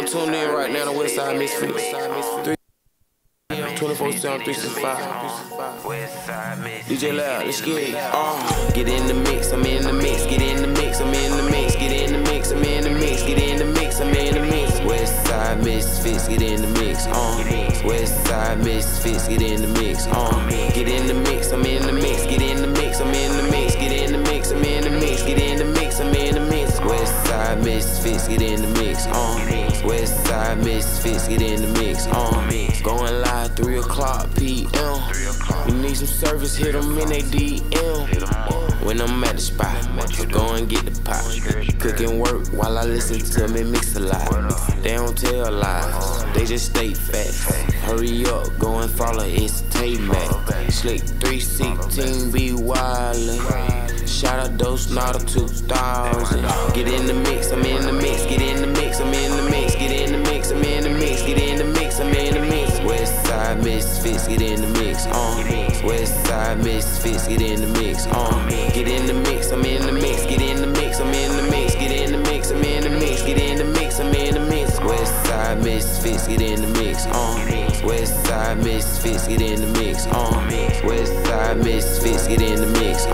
don't tune in right now to Westside Misfits. 24/7, 365. DJ Loud, let's get it. Get in the mix, I'm in the mix. Get in the mix, I'm in the mix. Get in the mix, I'm in the mix. Get in the mix, I'm in the mix. Westside Misfits, get in the mix. Westside Misfits, get in the mix. Get in the mix, I'm in the mix. Get in the mix, I'm in the mix. Get in the mix, I'm in the mix. Get in the mix, I'm in the mix. Westside Misfits, get in the mix. Westside Misfits, get in the mix. Going live 3 o'clock p.m. You need some service, hit them in they DM. When I'm at the spot, so go and get the pot. Cooking work while I listen to me mix a lot. They don't tell lies, they just state facts. Hurry up, go and follow, it's Tay-Mac. Slick 316, be wildin'. Shout out Dose Nada 2000. Get in the mix, I'm in the mix. Get in the mix, I'm in the mix. Get in the mix, I'm in the mix. Get in the mix, I'm in the mix. Westside Misfits, get in the mix. Westside Misfits, get in the mix. Get in the mix, I'm in the mix. Get in the mix, I'm in the mix. Get in the mix, I'm in the mix. Get in the mix, I'm in the mix. Westside Misfits, get in the mix. Westside Misfits, get in the mix. Westside Misfits, get in the mix.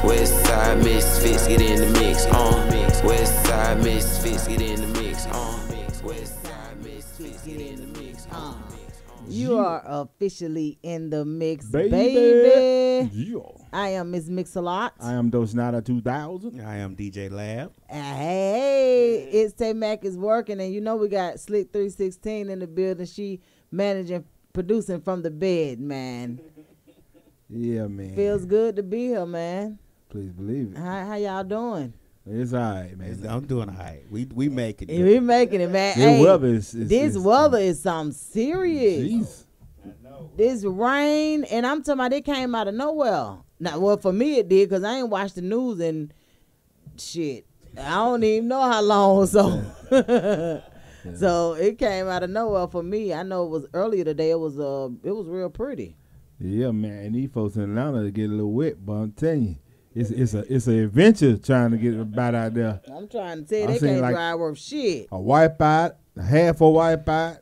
Westside Misfits, get in the mix. Westside Misfits, get in the mix. Westside Misfits, get in the mix. You are officially in the mix, baby. Yeah. I am Miss Mix-a-Lot. I am Dose Nada 2000. I am DJ Lab. Hey, it's Tay-Mac is working, and you know we got Slick 316 in the building. She managing, producing from the bed, man. Yeah, man. Feels good to be here, man. Please believe it. How y'all doing? It's all right, man. I'm doing all right. We making it. We making it, man. This Hey, weather is this weather is something serious. Jeez. This rain, and I'm talking about it came out of nowhere. Now, well, for me it did, because I ain't watched the news and shit. I don't even know how long, so. So it came out of nowhere for me. I know it was earlier today. It was real pretty. Yeah, man. And these folks in Atlanta they get a little wet, but I'm telling you, it's an adventure trying to get about out there. I'm trying to tell you, they can't drive worth shit. A wipeout, half a wipeout,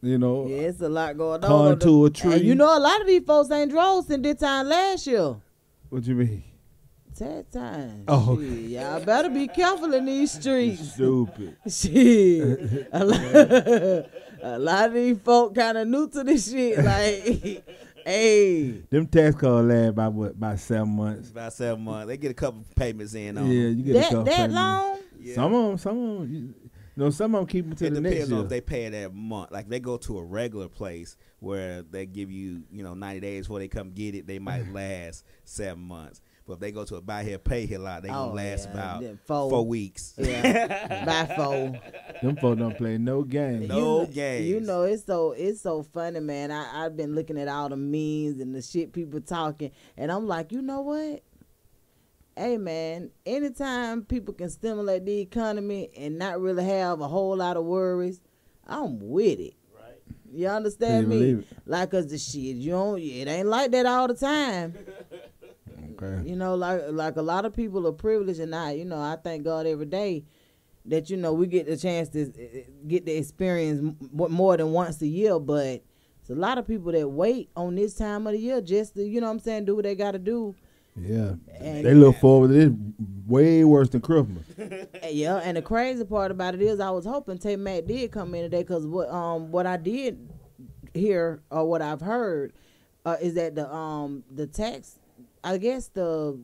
you know. Yeah, it's a lot going on. Con to a tree. And you know, a lot of these folks ain't drove since this time last year. What you mean? That time. Oh, shit, y'all better be careful in these streets. Stupid. Shit. A lot of these folk kind of new to this shit. Like, hey. Them tax cards last about 7 months. About 7 months. They get a couple payments in on Yeah, them. you get a couple that payments. long? Yeah. Some of them, some of them keep them to It the next depends year. on if they pay it that month. Like, they go to a regular place where they give you, 90 days before they come get it, they might last 7 months. But if they go to a buy here, pay here lot, they gonna last about 4 weeks. Yeah, by 4. Them folks don't play no games. No games. You know, it's so funny, man. I've been looking at all the memes and the shit people talking, and I'm like, you know what? Hey, man, anytime people can stimulate the economy and not really have a whole lot of worries, I'm with it. Right. You understand Can you me? believe it? Like, 'cause the shit, it ain't like that all the time. Okay. You know, like a lot of people are privileged, and I thank God every day that, we get the chance to get the experience more than once a year, but it's a lot of people that wait on this time of the year just to, do what they got to do. Yeah. And they look forward to this way worse than Christmas. Yeah, and the crazy part about it is I was hoping Tay-Mac did come in today, because what I did hear, or what I've heard, is that the tax, I guess the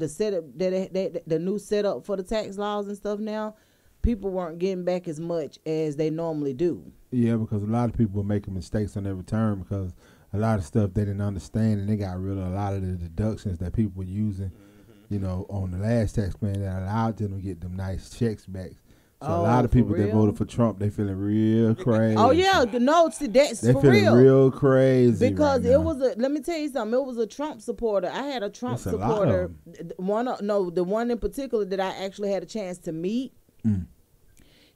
setup the new setup for the tax laws and stuff now, people weren't getting back as much as they normally do. Yeah, because a lot of people were making mistakes on their return because a lot of stuff they didn't understand, and they got rid of a lot of the deductions that people were using, on the last tax plan that allowed them to get them nice checks back. So a lot of people that voted for Trump, they feeling real crazy. Oh yeah, no, see, that's they for feeling real crazy because right it now. was let me tell you something. It was a Trump supporter. I had a Trump That's a lot supporter. of The one in particular that I actually had a chance to meet.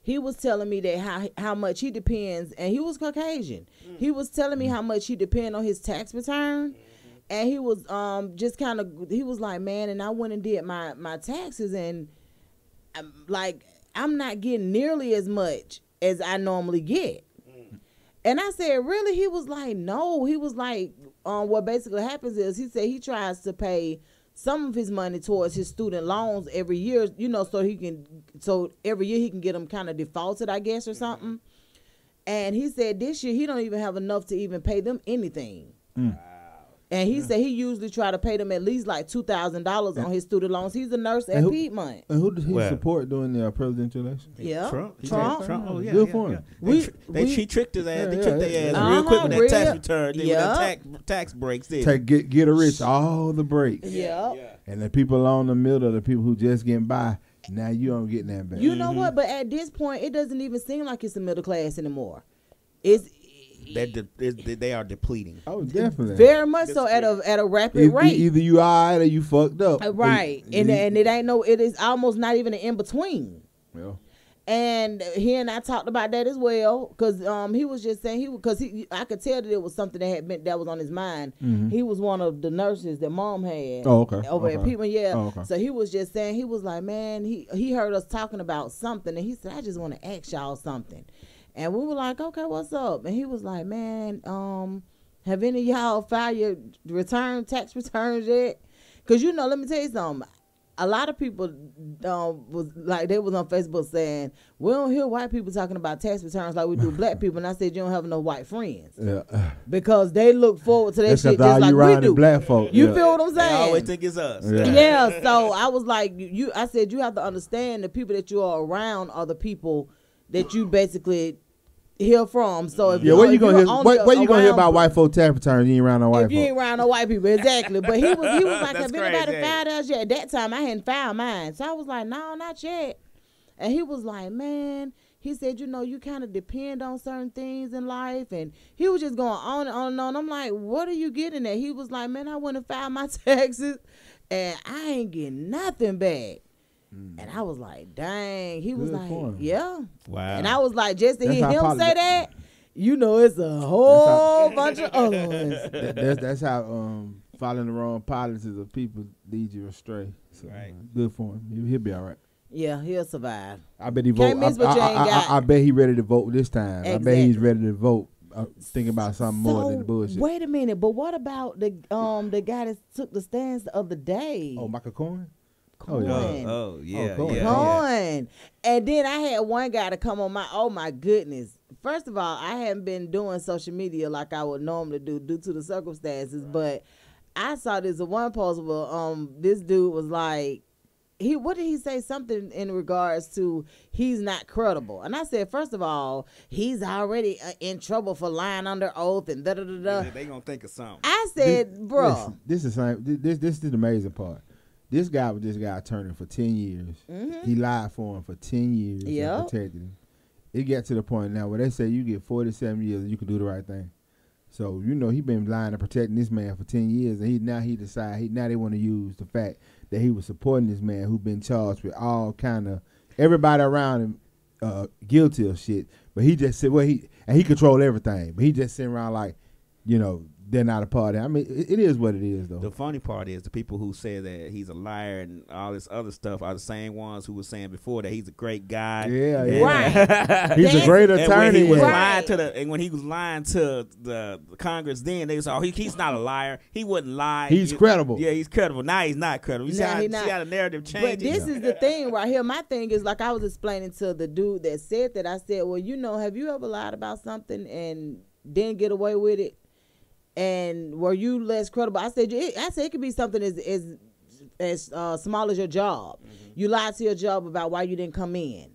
He was telling me that how much he depends, and he was Caucasian. He was telling me how much he depend on his tax return, and he was he was like, man, and I went and did my taxes, and I'm not getting nearly as much as I normally get. And I said, really? He was like, no. He was like, what basically happens is he said he tries to pay some of his money towards his student loans every year, so every year he can get them kind of defaulted, I guess, or something. And he said this year he don't even have enough to even pay them anything. Wow. And he said he usually try to pay them at least like $2,000 on his student loans. He's a nurse at Piedmont. And who did he support during the presidential election? Yeah, Trump. Oh yeah, good for him. She tricked his ass. They tricked their ass real quick with that tax return. Then tax breaks. Get a rich all the breaks. Yeah. And the people on the middle, the people who just getting by, now you don't get that back. You know what? But at this point, it doesn't even seem like it's the middle class anymore. They are depleting. Oh, definitely. Very much so at a rapid rate. Either you alright or you fucked up. Right. And it is almost not even an in between. Well. And he and I talked about that as well, because he was just saying I could tell that it was something that was on his mind. Mm-hmm. He was one of the nurses that Mom had. Oh, okay. Over at Piedmont, yeah. Oh, okay. So he was just saying, he was like, man, he heard us talking about something, and he said, I just want to ask y'all something. And we were like, okay, what's up? And he was like, man, have any of y'all filed your tax returns yet? Because, let me tell you something. A lot of people was on Facebook saying, we don't hear white people talking about tax returns like we do black people. And I said, you don't have no white friends. Yeah. Because they look forward to that shit just like we do. Black folk. You feel what I'm saying? They always think it's us. Yeah. So I was like, I said, you have to understand the people that you are around are the people that you basically hear from. So if where you gonna hear about white folk tax returns? You ain't around no white folk. You ain't around no white people, exactly. But he was like, have anybody filed theirs yet? At that time, I hadn't filed mine, so I was like, no, not yet. And he was like, man, he said, you kind of depend on certain things in life, and he was just going on and on and on. I'm like, what are you getting at? He was like, man, I went and filed my taxes, and I ain't getting nothing back. And I was like, dang. He was like, yeah. Wow. And I was like, just to hear him say that, it's a whole bunch of other ones. That's how following the wrong policies of people lead you astray. So, good for him. He'll be all right. Yeah, he'll survive. I bet he vote. I bet he ready to vote this time. Exactly. I bet he's ready to vote. Thinking about something more than the bullshit. Wait a minute, but what about the guy that took the stands the other day? Oh, Michael Cohen? Cohen. Cohen. And then I had one guy to come on my goodness. First of all, I hadn't been doing social media like I would normally do due to the circumstances, but I saw this one post where this dude was like, what did he say? Something in regards to he's not credible. And I said, first of all, he's already in trouble for lying under oath and da-da-da-da. They gonna think of something. I said, bro. This is the amazing part. This guy was attorney for 10 years. Mm-hmm. He lied for him for 10 years and protected him. It got to the point now where they say you get 47 years and you can do the right thing. So, he been lying and protecting this man for 10 years, and now they want to use the fact that he was supporting this man who been charged with all kind of, everybody around him guilty of shit. But he just said, he controlled everything. But he just sitting around like, they're not a part of it. I mean, it is what it is, though. The funny part is the people who say that he's a liar and all this other stuff are the same ones who were saying before that he's a great guy. Yeah. Right. He's a great attorney. And when he was lying to the Congress, then they was he's not a liar. He wouldn't lie. He's credible. Yeah, he's credible. Now he's not credible. You see how the narrative changed. But this is the thing right here. My thing is, like I was explaining to the dude that said that, I said, well, have you ever lied about something and didn't get away with it? And were you less credible? I said it could be something as small as your job. Mm-hmm. You lied to your job about why you didn't come in,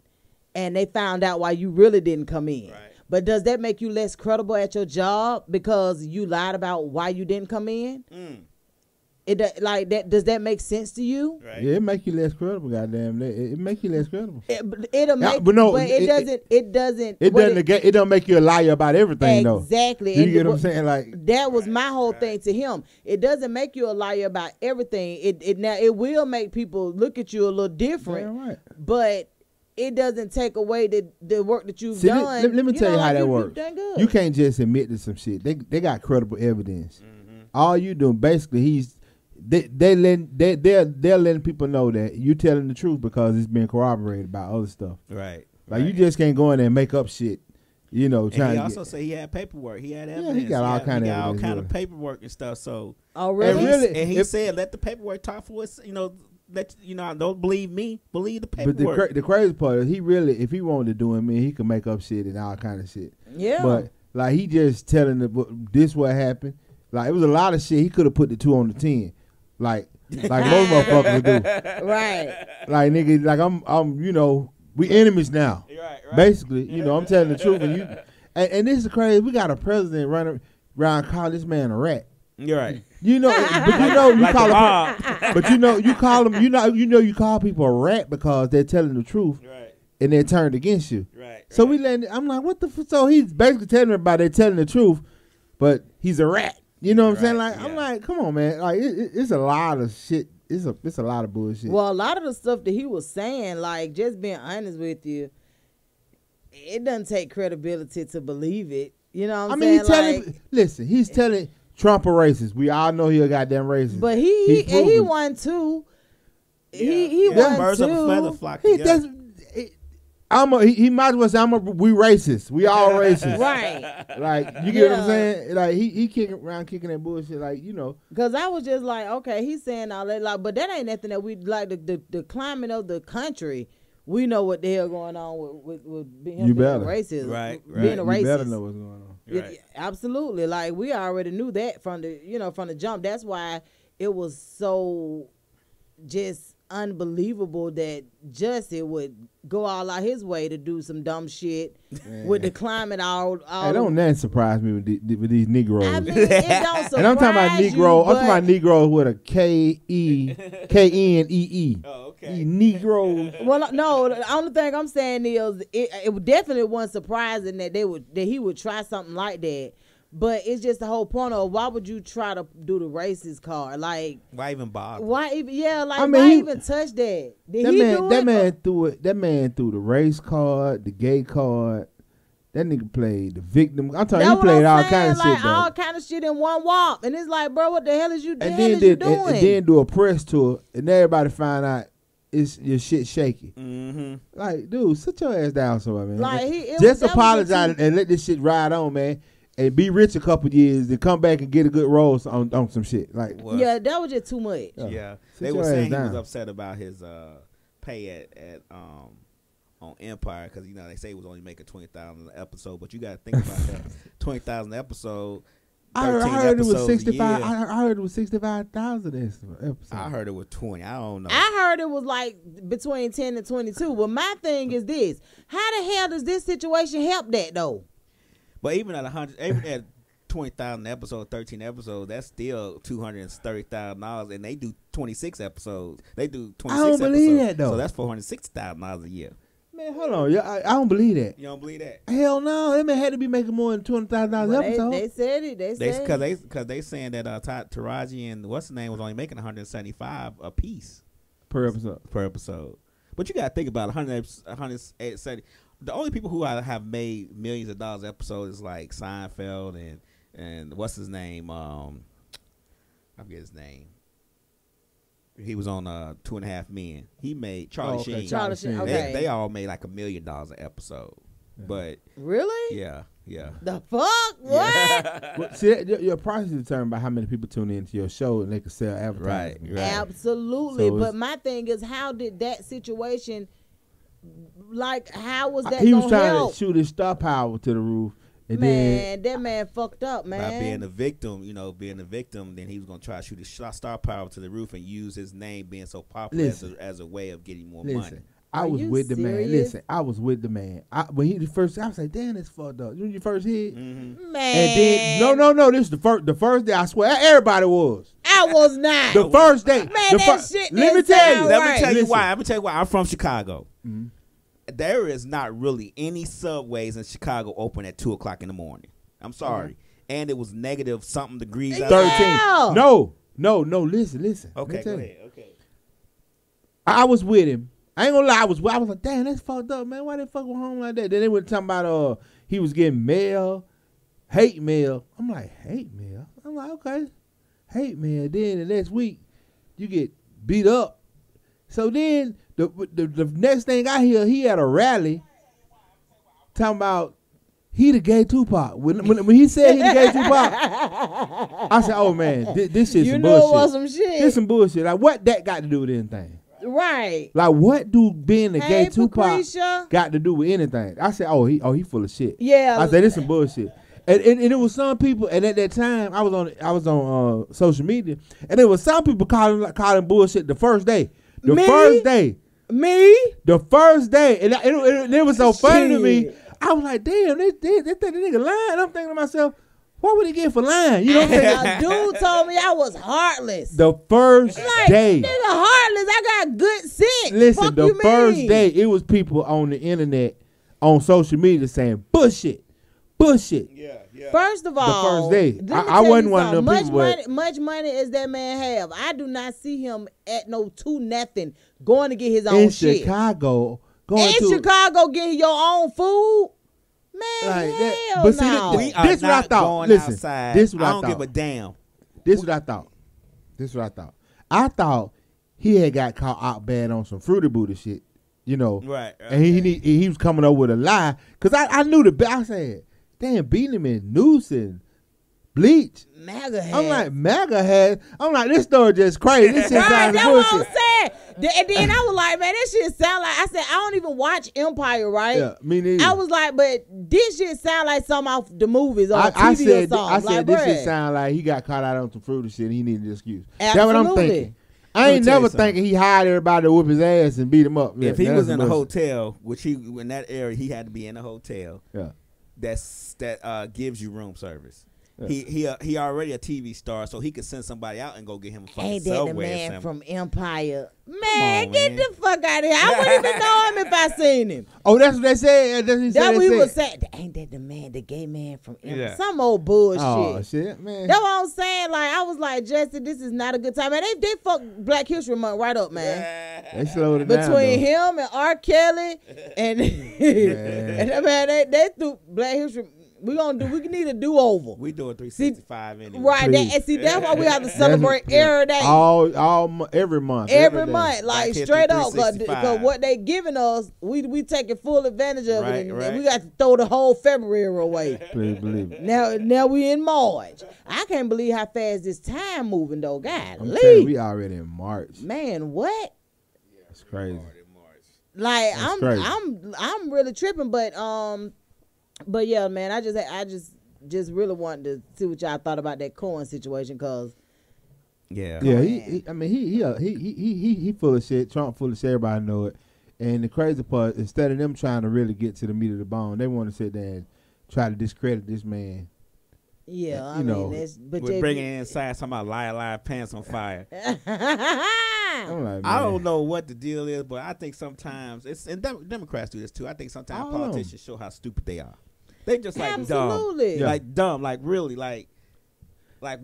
and they found out why you really didn't come in. Right. But does that make you less credible at your job because you lied about why you didn't come in? Does that make sense to you? Right. Yeah, it make you less credible. Goddamn, it make you less credible. It don't make you a liar about everything, though. Exactly. You get what I'm saying? Like that was my whole thing to him. It doesn't make you a liar about everything. It will make people look at you a little different. Yeah, right. But it doesn't take away the work that you've done. Let me tell you how that works. You can't just admit to some shit. They got credible evidence. Mm-hmm. All you doing basically they're letting people know that you telling the truth because it's been corroborated by other stuff. Right. Like you just can't go in there and make up shit. You know, and he also said he had paperwork. He had evidence. Yeah, he got all kind of paperwork and stuff. So, really? And he said, "Let the paperwork talk for us." Don't believe me. Believe the paperwork. But the crazy part is, if he wanted to do it, he could make up shit and all kind of shit. Yeah. But like he just telling this what happened. Like it was a lot of shit. He could have put the 2 on the 10, like most motherfuckers do. Right. Like nigga, like I'm we enemies now. Right. Basically, I'm telling the truth. And this is crazy. We got a president running around calling this man a rat. You're right. But you call him. You call people a rat because they're telling the truth, right? And they're turned against you, right? So I'm like, what the? So he's basically telling everybody they're telling the truth, but he's a rat. You know what I'm saying? Like I'm like, come on, man. Like it's a lot of shit. It's a lot of bullshit. Well, a lot of the stuff that he was saying, like just being honest with you, it doesn't take credibility to believe it. You know what I'm saying? He's telling Trump a racist. We all know he a goddamn racist. But he won too. He won birds of a feather too. flock together. He might as well say we racist. We all racist. Right. Like you get what I'm saying? Like he kicking that bullshit. Like Because I was just like, okay, he's saying all that, like, but that ain't nothing that we like. The climate of the country. We know what the hell going on with being racist. Right. Being a racist. You better know what's going on. Right. Absolutely. Like we already knew that from the jump. That's why it was so just unbelievable that Jussie would go all out his way to do some dumb shit with the climate all. Hey, don't that surprise me with these Negroes. I mean, it don't surprise and I'm talking about Negroes. I'm talking about Negroes with a Knee. Oh, okay. Negroes. Well, no. The only thing I'm saying is it definitely wasn't surprising that he would try something like that. But it's just the whole point of why would you try to do the racist card? Like why even bother? Why even why even touch that? That man threw the race card, the gay card. That nigga played the victim. I'm talking. He played all kind of shit. All kind of shit in one walk, and it's like, bro, what the hell is you doing? And then do a press tour, and everybody find out your shit shaky. Mm-hmm. Like, dude, sit your ass down somewhere, man. Like just apologize and let this shit ride on, man. And be rich a couple years, then come back and get a good roll on some shit. Like, yeah, that was just too much. Yeah, they were saying he was upset about his pay at on Empire because they say he was only making $20,000 an episode, but you got to think about that $20,000 episode. I heard it was 65. I heard it was 65,000 episodes. I heard it was 20. I don't know. I heard it was like between 10 and 22. But my thing is this: how the hell does this situation help that though? But even at $20,000 episode, 13 episodes, that's still $230,000, and they do 26 episodes. They do 26 I don't believe that though. So that's $460,000 a year. Man, hold on. I don't believe that. You don't believe that? Hell no. That man had to be making more than $200,000 episode. They said it. They said it. Because they saying that Taraji and what's the name was only making $175 a piece per episode. But you got to think about 170. The only people who have made millions of dollars episodes is like Seinfeld and what's his name? I forget his name. He was on 2.5 Men. He made Charlie Sheen. Charlie Sheen. Okay. They all made like $1 million an episode. Yeah. But really? Yeah. The fuck? What? Yeah. Well, see, your price is determined by how many people tune into your show and they can sell advertising. Right. Absolutely. So but my thing is, how did that situation? Like, how was that? He was trying to shoot his star power to the roof. And that man fucked up, man. By being a victim, then he was gonna try to shoot his star power to the roof and use his name being so popular as a way of getting more money. I was with the man. Listen, I was with the man. When he first, I was like, "Damn, that's fucked up." When you first hit, man. And then no, this is the first day. I swear, everybody was. I was not. The first day, man. That shit. Let me tell you. Let me tell you why. I'm from Chicago. Mm-hmm. There is not really any subways in Chicago open at 2:00 in the morning. I'm sorry. Mm-hmm. And it was negative something degrees. 13. No. Listen. Okay, go ahead. Okay. I was with him. I ain't gonna lie. I was like, damn, that's fucked up, man. Why they fuck with home like that? Then they were talking about he was getting mail, hate mail. I'm like, hate mail. I'm like, okay, hate mail. Then the next week, you get beat up. So then the next thing I hear, he had a rally talking about he the gay Tupac. When he said he the gay Tupac, I said, oh man, this shit some bullshit. You know it was some shit. This some bullshit. Like what that got to do with anything? Right. Like what do being a gay Tupac got to do with anything? I said, oh he full of shit. Yeah. I said this some bullshit. And it was some people, and at that time I was on social media, and there was some people calling bullshit the first day. The first day. And it was so funny to me. I was like, damn, they think the nigga lying. I'm thinking to myself, what would he get for lying? You know what I'm saying? A dude told me I was heartless. The first day. Nigga, heartless. I got good sense. Listen, the first day, it was people on the internet, on social media saying, bullshit. Yeah. First of all, the first day, I wasn't one of them people. Much money as that man have. I do not see him at no 2-0 going to get his own in shit. Chicago, Chicago getting your own food. Man, like hell that. But no. We are this not what I thought. going Listen, outside. This what I I don't thought. give a damn. This what I thought. I thought he had got caught out bad on some Fruity Booty shit, you know. Right. And he was coming up with a lie. Because I knew I said, damn, beating him in noose and bleach. MAGA hat. I'm like, MAGA hat. I'm like, this story just crazy. This shit sounds that's bullshit. what I'm saying. And then I was like, man, this shit sound like, I said, I don't even watch Empire, right? Yeah, me neither. I was like, but this shit sound like something off the movies or TV or something. I said, this shit sound like he got caught out on some fruity shit and he needed an excuse. Absolutely. That's what I'm thinking. I ain't never thinking he hired everybody to whoop his ass and beat him up. If he was in a hotel, which in that area, he had to be in a hotel. Yeah. That gives you room service. Yeah. He already a TV star, so he could send somebody out and go get him a fucking Subway. Ain't that the man from Empire? Man, get the fuck out of here. I wouldn't even know him if I seen him. Oh, that's what they said? That's what he was saying. Ain't that the man, the gay man from Empire? Yeah. Some old bullshit. Oh, shit, man. That's what I'm saying. Like, I was like, Jesse, this is not a good time. Man, they fucked Black History Month right up, man. They slowed it down, between him and R. Kelly and, and man, they threw Black History. We need a do-over. We doing 365 anyway. Right, that's why we have to celebrate every day. Every month. Every month, like straight up, because what they giving us, we taking full advantage of it, and we got to throw the whole February away. Please believe it. Now we in March. I can't believe how fast this time moving though, God. We already in March. Man, what? That's crazy. Like I'm really tripping, but yeah, man, I just really wanted to see what y'all thought about that Cohen situation, cause he full of shit. Trump full of shit. Everybody know it. And the crazy part, instead of them trying to really get to the meat of the bone, they want to sit there and try to discredit this man. Yeah, I mean, we're bringing in science talking about lie, pants on fire. Like, I don't know what the deal is, but I think sometimes and Democrats do this too. I think sometimes politicians show how stupid they are. They just like Absolutely. dumb, like really, like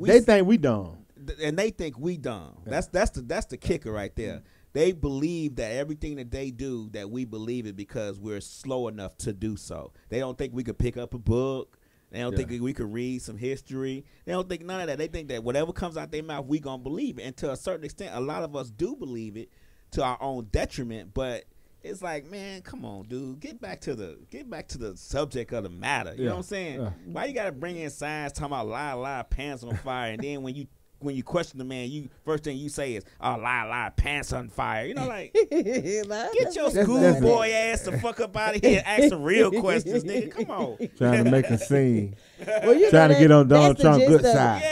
they think we dumb, and they think we dumb. Yeah. That's the kicker right there. They believe that everything that they do, that we believe it because we're slow enough to do so. They don't think we could pick up a book. They don't think we could read some history. They don't think none of that. They think that whatever comes out their mouth, we gonna believe it. And to a certain extent, a lot of us do believe it to our own detriment. But it's like, man, come on, dude, get back to the subject of the matter. You know what I'm saying? Yeah. Why you gotta bring in science talking about lie, pants on fire, and then when you question the man, first thing you say is, "Oh, lie, pants on fire." You know, like, get your schoolboy ass the fuck up out of here and ask some real questions, nigga. Come on. Trying to make a scene. Trying to get on Donald Trump's good side.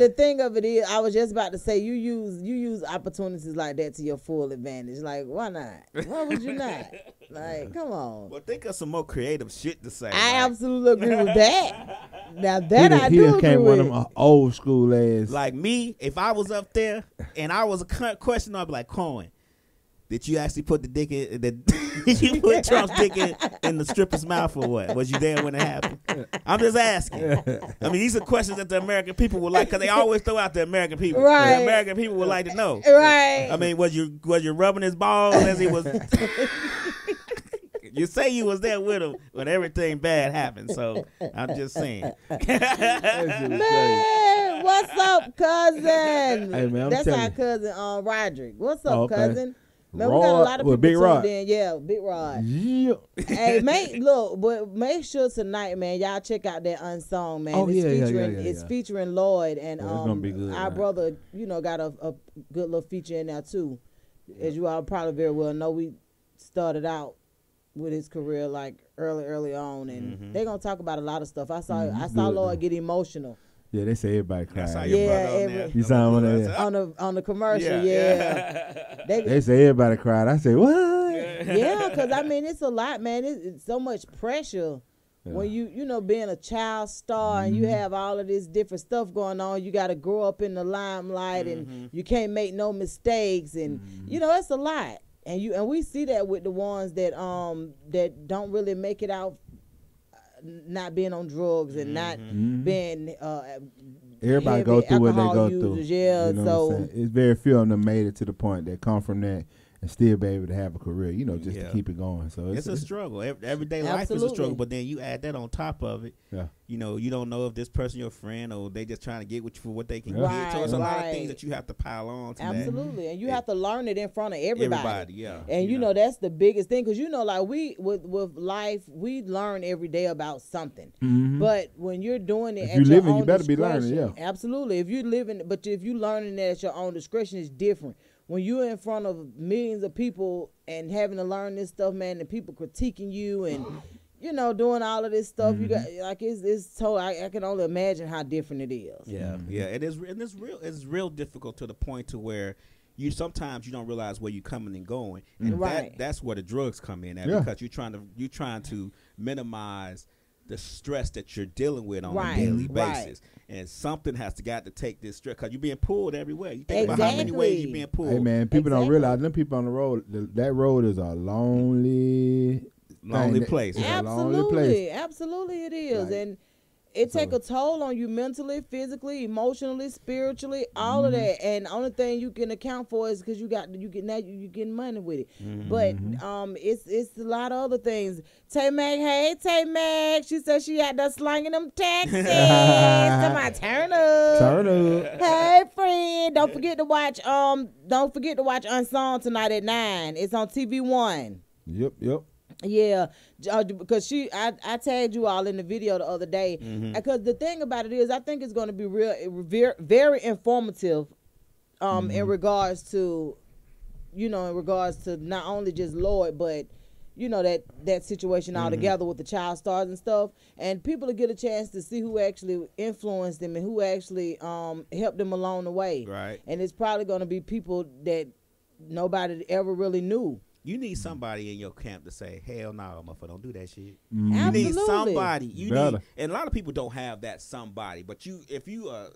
The thing of it is, I was just about to say, you use opportunities like that to your full advantage. Like, why not? Why would you not? Like, come on. Well, think of some more creative shit to say. I absolutely agree with that. Now that I do agree with. One of them old school ass. Like me, if I was up there and I was a question, I'd be like, Cohen, did you actually put the dick in? Did you put Trump's dick in the stripper's mouth or what? Was you there when it happened? I'm just asking. I mean, these are questions that the American people would like, because they always throw out the American people. Right. The American people would like to know. Right. I mean, was you rubbing his balls as he was? You say you was there with him when everything bad happened, so I'm just saying. Man, what's up, cousin? Hey, man, that's our cousin, Roderick. What's up, cousin? Man, we got a lot of people Big Rod. tuned in. Yeah, Big Rod. Yeah. Hey, make sure tonight, man, y'all check out that Unsung, man. Oh, It's featuring Lloyd and it's gonna be good, our brother, got a good little feature in there too. As you all probably very well know, we started out with his career like early on, and they're gonna talk about a lot of stuff. I saw Lloyd get emotional. Yeah, they say everybody cried. I saw your brother on there. You saw him on the commercial. Yeah. They say everybody cried. I say what? Yeah, because I mean it's a lot, man. It's so much pressure when you being a child star and you have all of this different stuff going on. You got to grow up in the limelight and you can't make no mistakes, and it's a lot. And we see that with the ones that don't really make it out, not being on drugs and not being everybody go through what they go through. Yeah, you know so it's very few of them made it to the point that come from that and still be able to have a career, just to keep it going. So it's a struggle. Everyday life is a struggle, but then you add that on top of it. Yeah. You don't know if this person your friend or they just trying to get with you for what they can get. So it's a lot of things that you have to pile on to Absolutely. And you have to learn it in front of everybody. Yeah. And that's the biggest thing, because like we with life, we learn every day about something. But when you're doing it, if you're living, you better be learning. Yeah. Absolutely. If you're living, but if you're learning it at your own discretion, it's different. When you're in front of millions of people and having to learn this stuff, man, and people critiquing you and doing all of this stuff, you got it's so I can only imagine how different it is. Yeah, yeah, it is, and it's real difficult to the point to where sometimes you don't realize where you're coming and going, and that's where the drugs come in at, because you're trying to minimize the stress that you're dealing with on a daily basis. And something has to take this stress, because you're being pulled everywhere. You think about how many ways you're being pulled. Hey, man, people don't realize, them people on the road, that road is a lonely place. Absolutely it is. Right. And it take a toll on you mentally, physically, emotionally, spiritually, all of that. And the only thing you can account for is because you getting money with it. But it's a lot of other things. Tay Mac, she said she out there slanging them taxis. Somebody turn up. Hey friend, don't forget to watch Unsung tonight at 9. It's on TV1. Yep. Yeah, because I tagged you all in the video the other day. Because the thing about it is, I think it's going to be very informative, in regards to, not only just Lloyd, but that situation altogether with the child stars and stuff, and people will get a chance to see who actually influenced them and who actually helped them along the way. Right. And it's probably going to be people that nobody ever really knew. You need somebody in your camp to say, hell no, motherfucker, don't do that shit. You need somebody. And a lot of people don't have that somebody. But if you a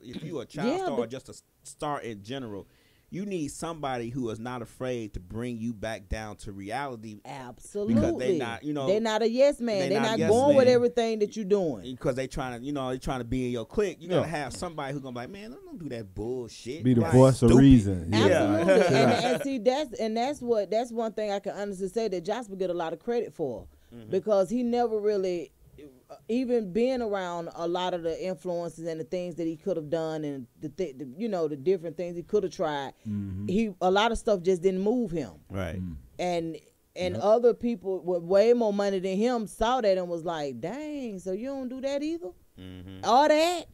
child star or just a star in general, you need somebody who is not afraid to bring you back down to reality. Absolutely. Because they not, they're not a yes man. They're not going with everything that you're doing. Because they trying to be in your clique. You gotta have somebody who's gonna be like, man, don't do that bullshit. Be the voice of reason. Absolutely. and see, that's one thing I can honestly say that Jasper get a lot of credit for, because he never really, even being around a lot of the influences and the things that he could have done, and the different things he could have tried, a lot of stuff just didn't move him. Right. And other people with way more money than him saw that and was like, dang, so you don't do that either? Or that?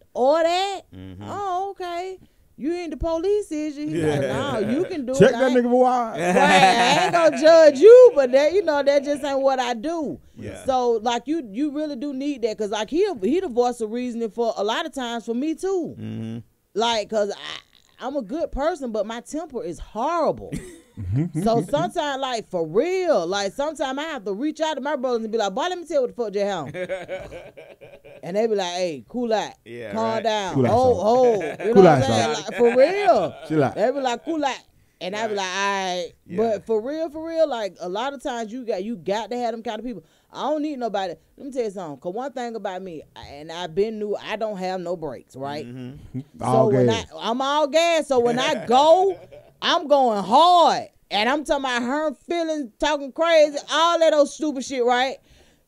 Oh, okay. You ain't the police, is you? He's like, no, you can do Check it. Check that nigga for a while. Right, I ain't gonna judge you, but that just ain't what I do. Yeah. So like you really do need that, because like he the voice of reasoning for a lot of times for me too. Like, cause I'm a good person, but my temper is horrible. So sometimes, like, for real, like, sometimes I have to reach out to my brothers and be like, boy, let me tell you what the fuck just happened. And they be like, hey, cool out. Yeah, calm down. Cool out, hold. You know what I'm saying? Like, for real. They be like, cool out. And I be like, all right. Yeah. But for real, like, a lot of times you got to have them kind of people. I don't need nobody. Let me tell you something. Because one thing about me, and I've been new, I don't have no brakes, right? So I'm all gas. So when I go, I'm going hard. And I'm talking about her feeling, talking crazy, all that old stupid shit, right?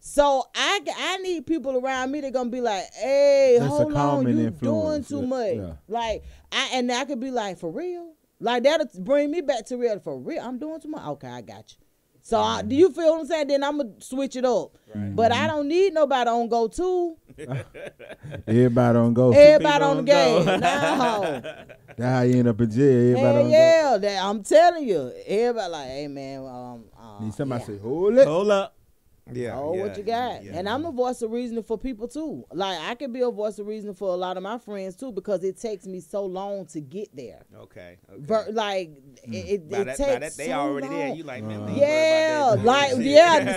So I need people around me that gonna be like, hey, hold on, you doing too much. Yeah. Like, I could be like, for real? Like that'll bring me back to reality. For real, I'm doing too much. Okay, I got you. So do you feel what I'm saying? Then I'm gonna switch it up. Right. But I don't need nobody on go too. Everybody on go. Everybody on the game. No. That's how you end up in jail. Everybody on go. I'm telling you. Everybody like, hey man, need somebody say, hold it. Hold up. Yeah. What you got? Yeah. And I'm a voice of reasoning for people too. Like I can be a voice of reasoning for a lot of my friends too, because it takes me so long to get there. Okay. It takes they so already long. there. You like, man,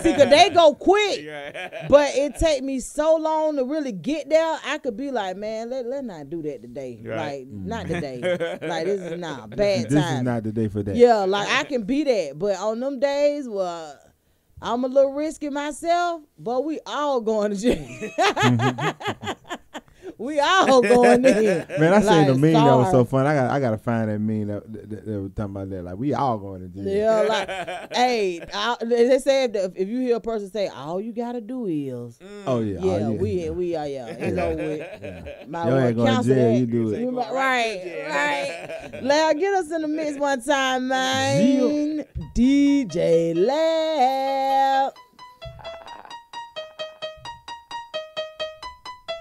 see, cause they go quick. But it take me so long to really get there. I could be like, man, let not do that today. Right. Like not today. Like this is not bad time. This is not the day for that. Yeah, like I can be that, but on them days, well, I'm a little risky myself, but we all going to jail. We all going in. Man, I seen the meme that was so fun. I gotta find that meme that was talking about that. Like we all going to jail. Yeah, like hey, they say if you hear a person say, all you gotta do is. Oh yeah. We are. Yeah, it's over with. Yeah. My you ain't going to jail. You do it. Right. Larry, get us in the mix one time, man. DJ Larry.